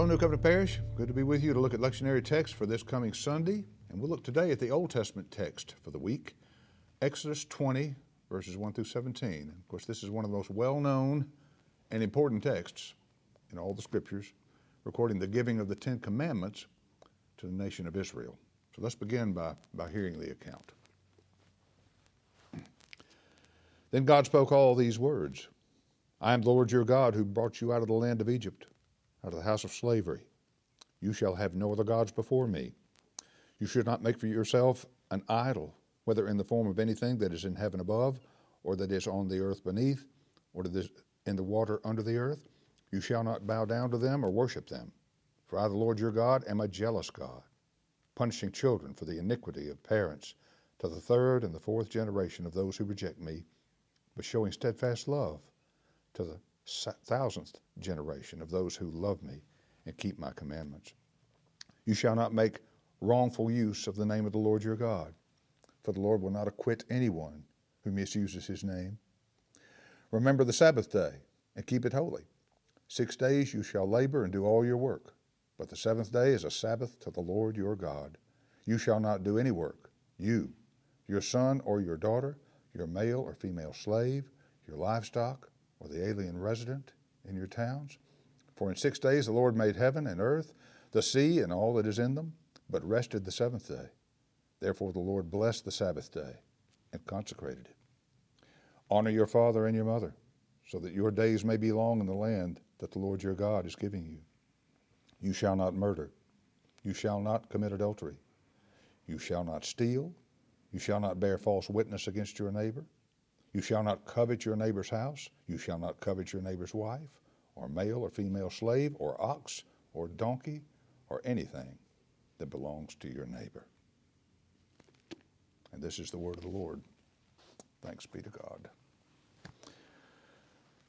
Hello, New Covenant Parish. Good to be with you to look at lectionary text for this coming Sunday. And we'll look today at the Old Testament text for the week, Exodus 20, verses 1 through 17. Of course, this is one of the most well-known and important texts in all the scriptures, recording the giving of the Ten Commandments to the nation of Israel. So let's begin by hearing the account. Then God spoke all these words. I am the Lord your God who brought you out of the land of Egypt, out of the house of slavery. You shall have no other gods before me. You should not make for yourself an idol, whether in the form of anything that is in heaven above, or that is on the earth beneath, or that is in the water under the earth. You shall not bow down to them or worship them. For I, the Lord your God, am a jealous God, punishing children for the iniquity of parents to the third and the fourth generation of those who reject me, but showing steadfast love to the thousandth generation of those who love me and keep my commandments. You shall not make wrongful use of the name of the Lord your God, for the Lord will not acquit anyone who misuses his name. Remember the Sabbath day and keep it holy. 6 days you shall labor and do all your work, but the seventh day is a Sabbath to the Lord your God. You shall not do any work, you, your son or your daughter, your male or female slave, your livestock, or the alien resident in your towns. For in 6 days the Lord made heaven and earth, the sea and all that is in them, but rested the seventh day. Therefore the Lord blessed the Sabbath day and consecrated it. Honor your father and your mother, so that your days may be long in the land that the Lord your God is giving you. You shall not murder. You shall not commit adultery. You shall not steal. You shall not bear false witness against your neighbor. You shall not covet your neighbor's house. You shall not covet your neighbor's wife, or male or female slave, or ox, or donkey, or anything that belongs to your neighbor. And this is the word of the Lord. Thanks be to God.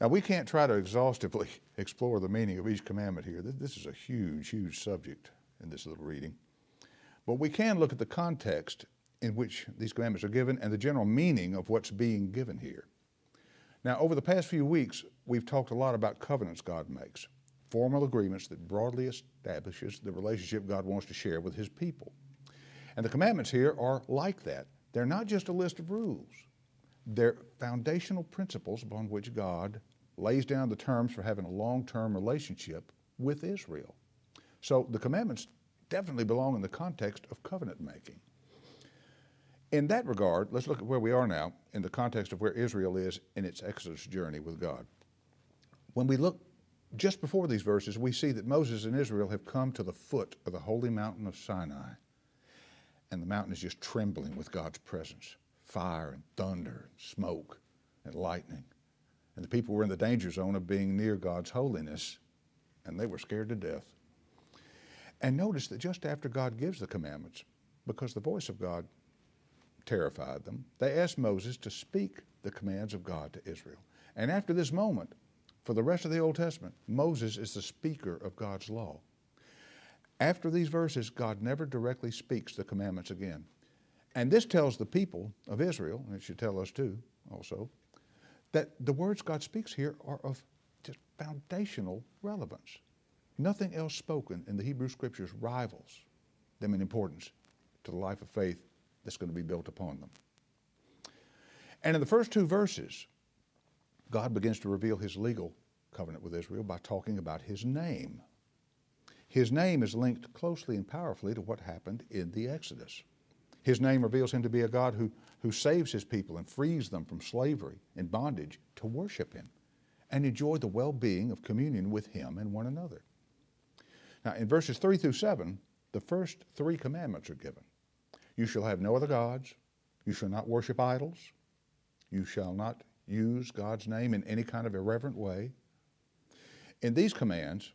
Now, we can't try to exhaustively explore the meaning of each commandment here. This is a huge, huge subject in this little reading. But we can look at the context in which these commandments are given and the general meaning of what's being given here. Now, over the past few weeks, we've talked a lot about covenants God makes, formal agreements that broadly establishes the relationship God wants to share with his people. And the commandments here are like that. They're not just a list of rules. They're foundational principles upon which God lays down the terms for having a long-term relationship with Israel. So the commandments definitely belong in the context of covenant making. In that regard, let's look at where we are now in the context of where Israel is in its Exodus journey with God. When we look just before these verses, we see that Moses and Israel have come to the foot of the holy mountain of Sinai. And the mountain is just trembling with God's presence, fire and thunder and smoke and lightning. And the people were in the danger zone of being near God's holiness, and they were scared to death. And notice that just after God gives the commandments, because the voice of God terrified them, they asked Moses to speak the commands of God to Israel. And after this moment, for the rest of the Old Testament, Moses is the speaker of God's law. After these verses, God never directly speaks the commandments again. And this tells the people of Israel, and it should tell us too also, that the words God speaks here are of just foundational relevance. Nothing else spoken in the Hebrew Scriptures rivals them in importance to the life of faith that's going to be built upon them. And in the first two verses, God begins to reveal his legal covenant with Israel by talking about his name. His name is linked closely and powerfully to what happened in the Exodus. His name reveals him to be a God who saves his people and frees them from slavery and bondage to worship him and enjoy the well-being of communion with him and one another. Now, in verses 3 through 7, the first three commandments are given. You shall have no other gods. You shall not worship idols. You shall not use God's name in any kind of irreverent way. In these commands,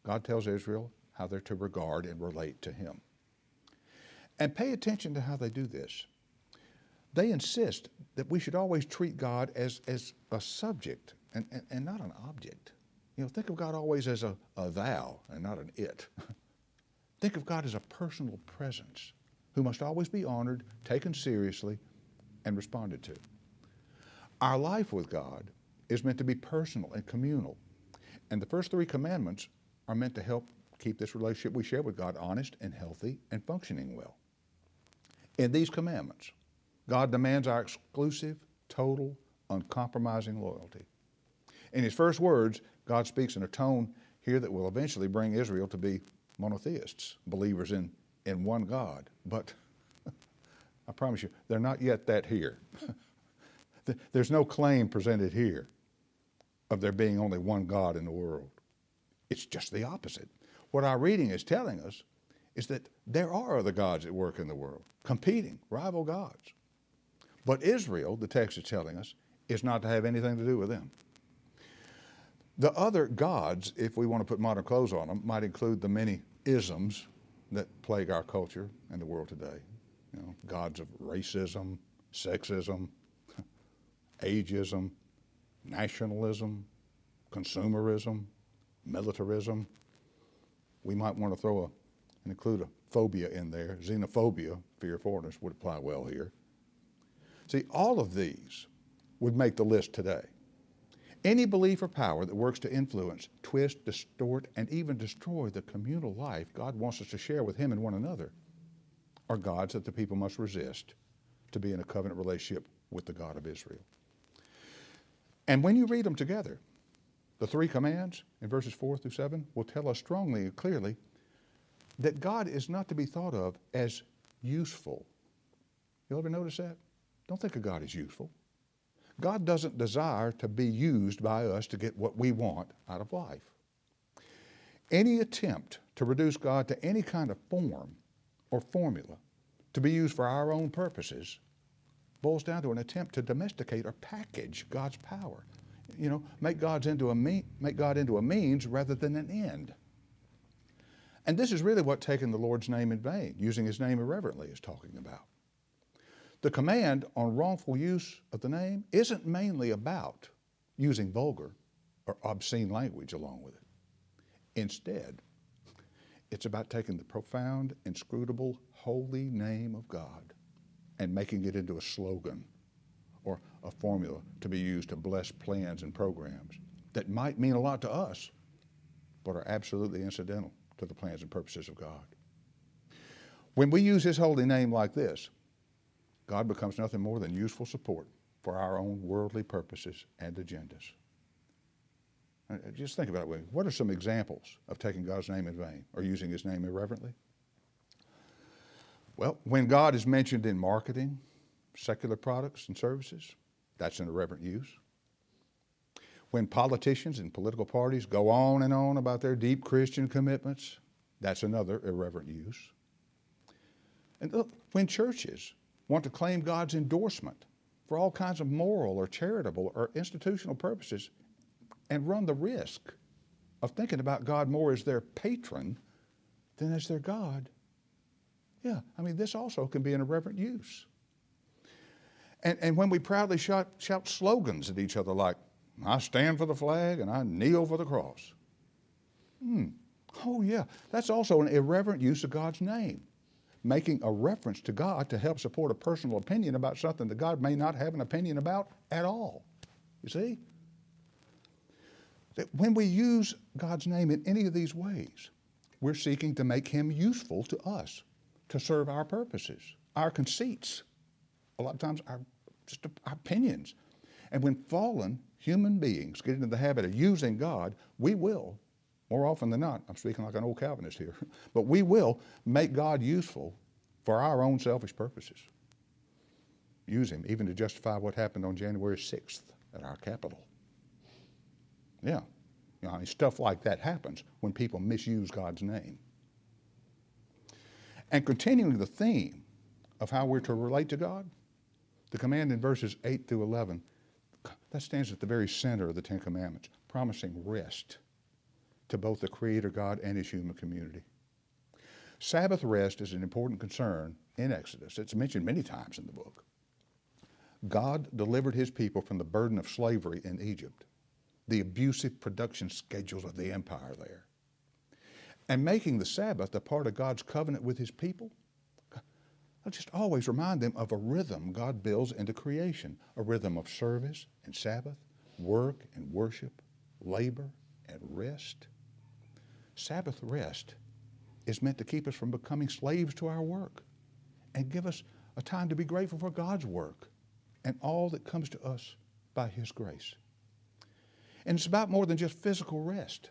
God tells Israel how they're to regard and relate to him. And pay attention to how they do this. They insist that we should always treat God as a subject and not an object. You know, think of God always as a thou and not an it. Think of God as a personal presence who must always be honored, taken seriously, and responded to. Our life with God is meant to be personal and communal, and the first three commandments are meant to help keep this relationship we share with God honest and healthy and functioning well. In these commandments, God demands our exclusive, total, uncompromising loyalty. In his first words, God speaks in a tone here that will eventually bring Israel to be monotheists, believers in one God. But I promise you, they're not yet that here. There's no claim presented here of there being only one God in the world. It's just the opposite. What our reading is telling us is that there are other gods at work in the world, competing, rival gods. But Israel, the text is telling us, is not to have anything to do with them. The other gods, if we want to put modern clothes on them, might include the many isms that plague our culture and the world today. You know, gods of racism, sexism, ageism, nationalism, consumerism, militarism. We might want to throw and include a phobia in there. Xenophobia, fear of foreigners, would apply well here. See, all of these would make the list today. Any belief or power that works to influence, twist, distort, and even destroy the communal life God wants us to share with him and one another are gods that the people must resist to be in a covenant relationship with the God of Israel. And when you read them together, the three commands in verses 4 through 7 will tell us strongly and clearly that God is not to be thought of as useful. You ever notice that? Don't think of God as useful. God doesn't desire to be used by us to get what we want out of life. Any attempt to reduce God to any kind of form or formula to be used for our own purposes boils down to an attempt to domesticate or package God's power. You know, make God into a means rather than an end. And this is really what taking the Lord's name in vain, using his name irreverently, is talking about. The command on wrongful use of the name isn't mainly about using vulgar or obscene language along with it. Instead, it's about taking the profound, inscrutable, holy name of God and making it into a slogan or a formula to be used to bless plans and programs that might mean a lot to us, but are absolutely incidental to the plans and purposes of God. When we use his holy name like this, God becomes nothing more than useful support for our own worldly purposes and agendas. Just think about it. What are some examples of taking God's name in vain or using his name irreverently? Well, when God is mentioned in marketing, secular products and services, that's an irreverent use. When politicians and political parties go on and on about their deep Christian commitments, that's another irreverent use. And look, when churches want to claim God's endorsement for all kinds of moral or charitable or institutional purposes and run the risk of thinking about God more as their patron than as their God, yeah, I mean, this also can be an irreverent use. And when we proudly shout slogans at each other like, I stand for the flag and I kneel for the cross. Oh yeah, that's also an irreverent use of God's name, making a reference to God to help support a personal opinion about something that God may not have an opinion about at all. You see? That when we use God's name in any of these ways, we're seeking to make him useful to us, to serve our purposes, our conceits, a lot of times our opinions. And when fallen human beings get into the habit of using God, we will, more often than not, I'm speaking like an old Calvinist here, but we will make God useful for our own selfish purposes. Use him even to justify what happened on January 6th at our Capitol. Yeah, you know, I mean, stuff like that happens when people misuse God's name. And continuing the theme of how we're to relate to God, the command in verses 8 through 11, that stands at the very center of the Ten Commandments, promising rest to both the Creator God and his human community. Sabbath rest is an important concern in Exodus. It's mentioned many times in the book. God delivered his people from the burden of slavery in Egypt, the abusive production schedules of the empire there. And making the Sabbath a part of God's covenant with his people, I'll just always remind them of a rhythm God builds into creation, a rhythm of service and Sabbath, work and worship, labor and rest. Sabbath rest is meant to keep us from becoming slaves to our work and give us a time to be grateful for God's work and all that comes to us by His grace. And it's about more than just physical rest.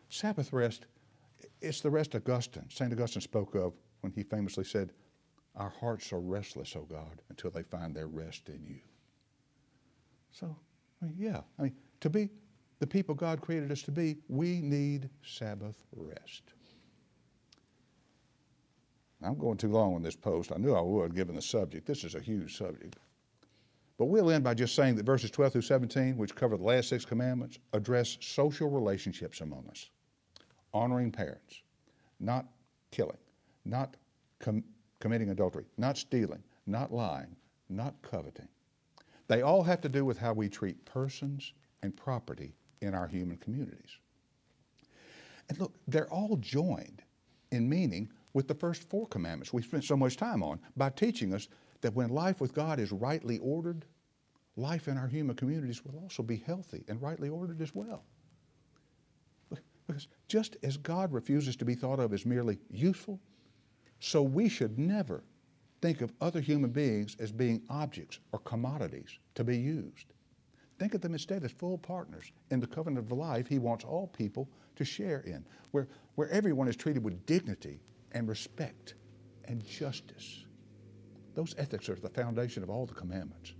Sabbath rest, it's the rest St. Augustine spoke of when he famously said, "Our hearts are restless, O God, until they find their rest in you." So, to be the people God created us to be, we need Sabbath rest. I'm going too long on this post. I knew I would, given the subject. This is a huge subject. But we'll end by just saying that verses 12 through 17, which cover the last 6 commandments, address social relationships among us. Honoring parents, not killing, not committing adultery, not stealing, not lying, not coveting. They all have to do with how we treat persons and property in our human communities. And look, they're all joined in meaning with the first 4 commandments we spent so much time on by teaching us that when life with God is rightly ordered, life in our human communities will also be healthy and rightly ordered as well. Because just as God refuses to be thought of as merely useful, so we should never think of other human beings as being objects or commodities to be used. Think of them instead as full partners in the covenant of life He wants all people to share in, where everyone is treated with dignity and respect and justice. Those ethics are the foundation of all the commandments.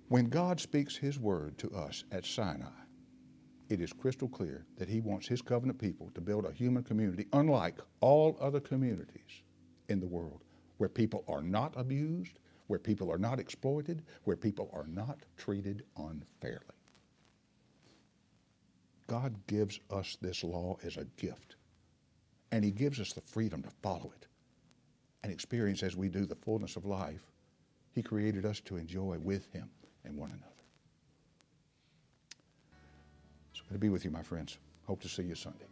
When God speaks His word to us at Sinai, it is crystal clear that He wants His covenant people to build a human community unlike all other communities in the world, where people are not abused, where people are not exploited, where people are not treated unfairly. God gives us this law as a gift, and He gives us the freedom to follow it and experience as we do the fullness of life He created us to enjoy with Him and one another. So good to be with you, my friends. Hope to see you Sunday.